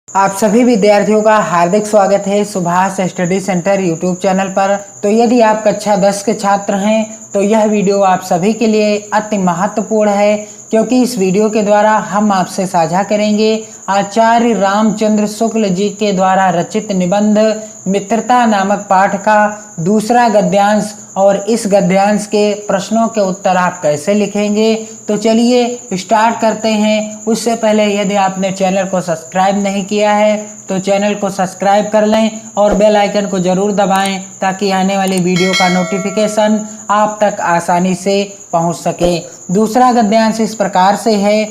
आप सभी विद्यार्थियों का हार्दिक स्वागत है Subhash study centre YouTube channel पर। तो यदि आप कक्षा 10 के छात्र हैं तो यह वीडियो आप सभी के लिए अति महत्वपूर्ण है, क्योंकि इस वीडियो के द्वारा हम आपसे साझा करेंगे आचार्य रामचंद्र शुक्ल जी के द्वारा रचित निबंध मित्रता नामक पाठ का दूसरा गद्यांश, और इस गद्यांश के प्रश्नों के उत्तर आप कैसे लिखेंगे। तो चलिए स्टार्ट करते हैं। उससे पहले यदि आपने चैनल को सब्सक्राइब नहीं किया है तो चैनल को सब्सक्राइब कर लें और बेल आइकन को जरूर दबाएं, ताकि आने वाली वीडियो का नोटिफिकेशन आप तक आसानी से पहुंच सके। दूसरा गद्यांश इस प्रकार से है।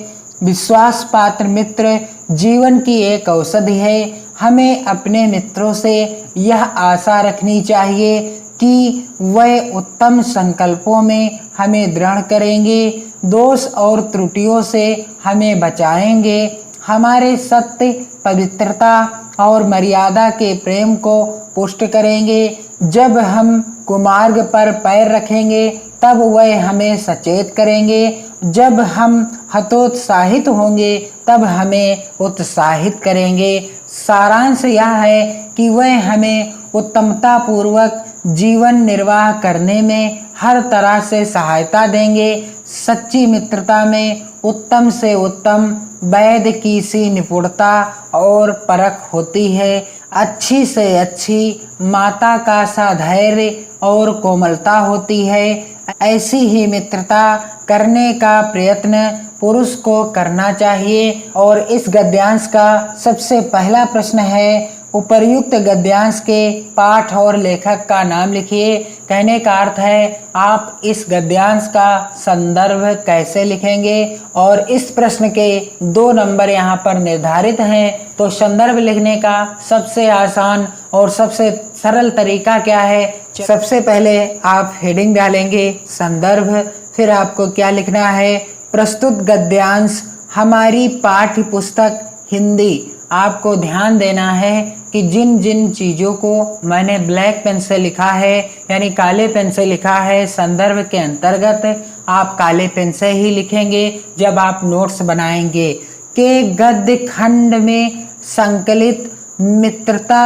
विश्वास पात्र मित्र जीवन की एक औषधि है। हमें अपने मित्रों से यह आशा रखनी चाहिए कि वह उत्तम संकल्पों में हमें दृढ़ करेंगे, दोष और त्रुटियों से हमें बचाएंगे, हमारे सत्य, पवित्रता और मर्यादा के प्रेम को पुष्ट करेंगे। जब हम कुमार्ग पर पैर रखेंगे तब वह हमें सचेत करेंगे, जब हम हतोत्साहित होंगे तब हमें उत्साहित करेंगे। सारांश यह है कि वह हमें उत्तमता पूर्वक जीवन निर्वाह करने में हर तरह से सहायता देंगे। सच्ची मित्रता में उत्तम से उत्तम वैद्य की सी निपुणता और परख होती है। अच्छी से अच्छी माता का सा धैर्य और कोमलता होती है। ऐसी ही मित्रता करने का प्रयत्न पुरुष को करना चाहिए। और इस गद्यांश का सबसे पहला प्रश्न है, उपर्युक्त गद्यांश के पाठ और लेखक का नाम लिखिए। कहने का अर्थ है आप इस गद्यांश का संदर्भ कैसे लिखेंगे। और इस प्रश्न के 2 नंबर यहाँ पर निर्धारित हैं। तो संदर्भ लिखने का सबसे आसान और सबसे सरल तरीका क्या है। सबसे पहले आप हेडिंग डालेंगे संदर्भ, फिर आपको क्या लिखना है, प्रस्तुत गद्यांश हमारी पाठ्य पुस्तक हिंदी। आपको ध्यान देना है कि जिन जिन चीज़ों को मैंने ब्लैक पेन से लिखा है, यानी काले पेन से लिखा है, संदर्भ के अंतर्गत आप काले पेन से ही लिखेंगे जब आप नोट्स बनाएंगे। के गद्य खंड में संकलित मित्रता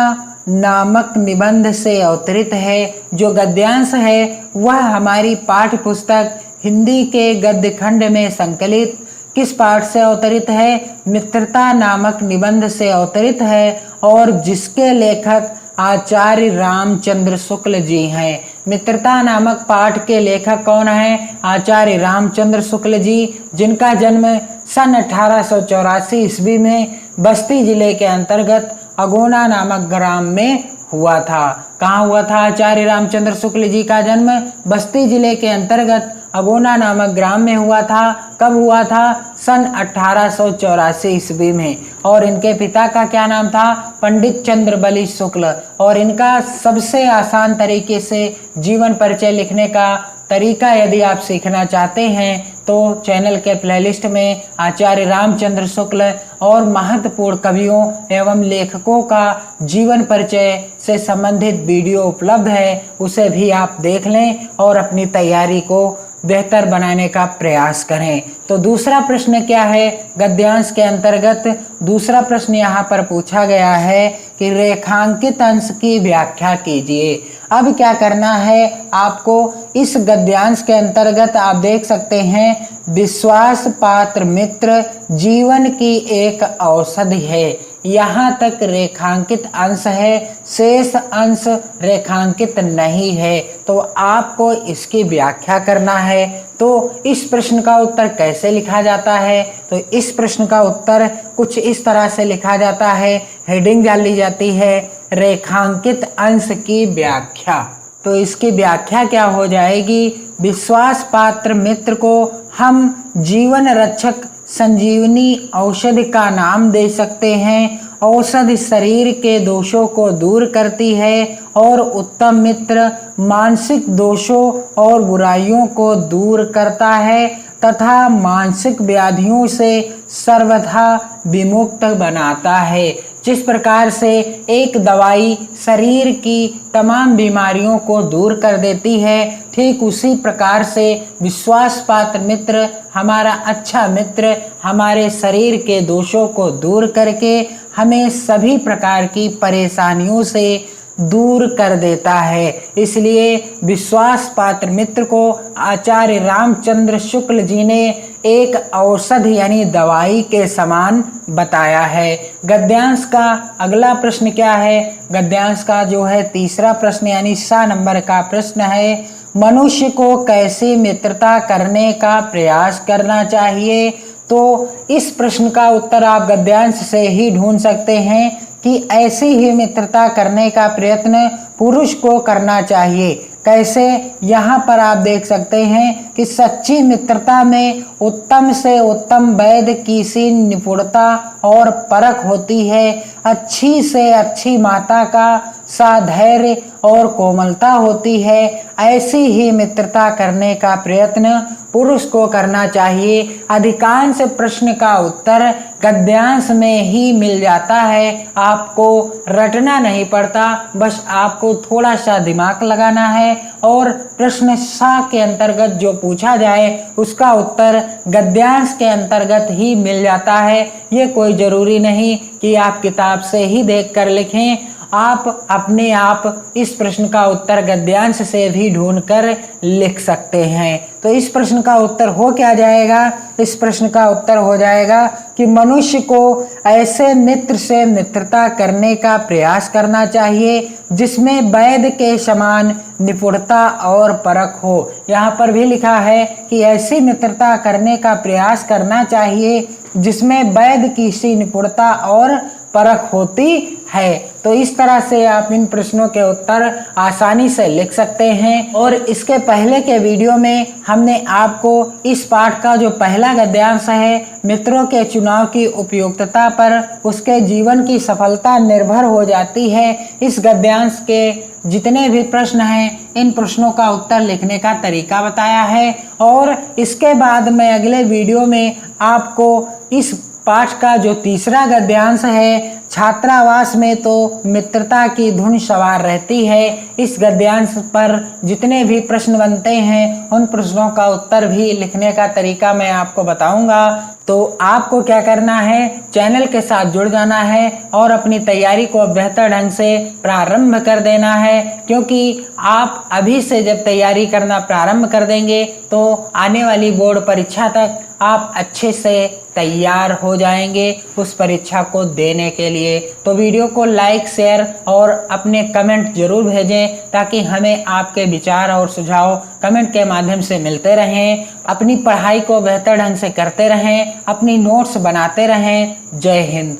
नामक निबंध से अवतरित है। जो गद्यांश है वह हमारी पाठ्य पुस्तक हिंदी के गद्य खंड में संकलित किस पाठ से अवतरित है, मित्रता नामक निबंध से अवतरित है, और जिसके लेखक आचार्य रामचंद्र शुक्ल जी हैं। मित्रता नामक पाठ के लेखक कौन हैं, आचार्य रामचंद्र शुक्ल जी, जिनका जन्म सन 1884 ईस्वी में बस्ती जिले के अंतर्गत अगोना नामक ग्राम में हुआ था। कहाँ हुआ था आचार्य रामचंद्र शुक्ल जी का जन्म? बस्ती जिले के अंतर्गत अगोना नामक ग्राम में हुआ था। कब हुआ था? सन 1884 ईस्वी में। और इनके पिता का क्या नाम था? पंडित चंद्रबली शुक्ल। और इनका सबसे आसान तरीके से जीवन परिचय लिखने का तरीका यदि आप सीखना चाहते हैं तो चैनल के प्लेलिस्ट में आचार्य रामचंद्र शुक्ल और महत्वपूर्ण कवियों एवं लेखकों का जीवन परिचय से संबंधित वीडियो उपलब्ध है, उसे भी आप देख लें और अपनी तैयारी को बेहतर बनाने का प्रयास करें। तो दूसरा प्रश्न क्या है गद्यांश के अंतर्गत? दूसरा प्रश्न यहाँ पर पूछा गया है कि रेखांकित अंश की व्याख्या कीजिए। अब क्या करना है आपको, इस गद्यांश के अंतर्गत आप देख सकते हैं, विश्वास पात्र मित्र जीवन की एक औषधि है। यहाँ तक रेखांकित अंश है, शेष अंश रेखांकित नहीं है। तो आपको इसकी व्याख्या करना है। तो इस प्रश्न का उत्तर कैसे लिखा जाता है? तो इस प्रश्न का उत्तर कुछ इस तरह से लिखा जाता है। हेडिंग डाल ली जाती है रेखांकित अंश की व्याख्या। तो इसकी व्याख्या क्या हो जाएगी? विश्वास पात्र मित्र को हम जीवन रक्षक संजीवनी औषधि का नाम दे सकते हैं। औषधि शरीर के दोषों को दूर करती है और उत्तम मित्र मानसिक दोषों और बुराइयों को दूर करता है तथा मानसिक व्याधियों से सर्वथा विमुक्त बनाता है। जिस प्रकार से एक दवाई शरीर की तमाम बीमारियों को दूर कर देती है, ठीक उसी प्रकार से विश्वास पात्र मित्र, हमारा अच्छा मित्र, हमारे शरीर के दोषों को दूर करके हमें सभी प्रकार की परेशानियों से दूर कर देता है। इसलिए विश्वास पात्र मित्र को आचार्य रामचंद्र शुक्ल जी ने एक औषध यानी दवाई के समान बताया है। गद्यांश का अगला प्रश्न क्या है? गद्यांश का जो है तीसरा प्रश्न यानी 6 नंबर का प्रश्न है, मनुष्य को कैसे मित्रता करने का प्रयास करना चाहिए? तो इस प्रश्न का उत्तर आप गद्यांश से ही ढूंढ सकते हैं कि ऐसी ही मित्रता करने का प्रयत्न पुरुष को करना चाहिए। कैसे? यहाँ पर आप देख सकते हैं कि सच्ची मित्रता में उत्तम से उत्तम वैद्य की सी निपुणता और परख होती है, अच्छी से अच्छी माता का साधैर्य और कोमलता होती है। ऐसी ही मित्रता करने का प्रयत्न पुरुष को करना चाहिए। अधिकांश प्रश्न का उत्तर गद्यांश में ही मिल जाता है, आपको रटना नहीं पड़ता, बस आपको थोड़ा सा दिमाग लगाना है और प्रश्न 6 के अंतर्गत जो पूछा जाए उसका उत्तर गद्यांश के अंतर्गत ही मिल जाता है। ये कोई ज़रूरी नहीं कि आप किताब से ही देखकर लिखें, आप अपने आप इस प्रश्न का उत्तर गद्यांश से भी ढूंढकर लिख सकते हैं। तो इस प्रश्न का उत्तर हो क्या जाएगा? इस प्रश्न का उत्तर हो जाएगा कि मनुष्य को ऐसे मित्र से मित्रता करने का प्रयास करना चाहिए जिसमें वैद्य के समान निपुणता और परख हो। यहाँ पर भी लिखा है कि ऐसी मित्रता करने का प्रयास करना चाहिए जिसमें वैद्य की सी निपुणता और परख होती है। तो इस तरह से आप इन प्रश्नों के उत्तर आसानी से लिख सकते हैं। और इसके पहले के वीडियो में हमने आपको इस पाठ का जो पहला गद्यांश है, मित्रों के चुनाव की उपयुक्तता पर उसके जीवन की सफलता निर्भर हो जाती है, इस गद्यांश के जितने भी प्रश्न हैं इन प्रश्नों का उत्तर लिखने का तरीका बताया है। और इसके बाद मैं अगले वीडियो में आपको इस पाठ का जो तीसरा गद्यांश है, छात्रावास में तो मित्रता की धुन सवार रहती है, इस गद्यांश पर जितने भी प्रश्न बनते हैं उन प्रश्नों का उत्तर भी लिखने का तरीका मैं आपको बताऊंगा। तो आपको क्या करना है, चैनल के साथ जुड़ जाना है और अपनी तैयारी को बेहतर ढंग से प्रारंभ कर देना है, क्योंकि आप अभी से जब तैयारी करना प्रारंभ कर देंगे तो आने वाली बोर्ड परीक्षा तक आप अच्छे से तैयार हो जाएंगे उस परीक्षा को देने के लिए। तो वीडियो को लाइक, शेयर और अपने कमेंट जरूर भेजें ताकि हमें आपके विचार और सुझाव कमेंट के माध्यम से मिलते रहें। अपनी पढ़ाई को बेहतर ढंग से करते रहें, अपनी नोट्स बनाते रहें। जय हिंद।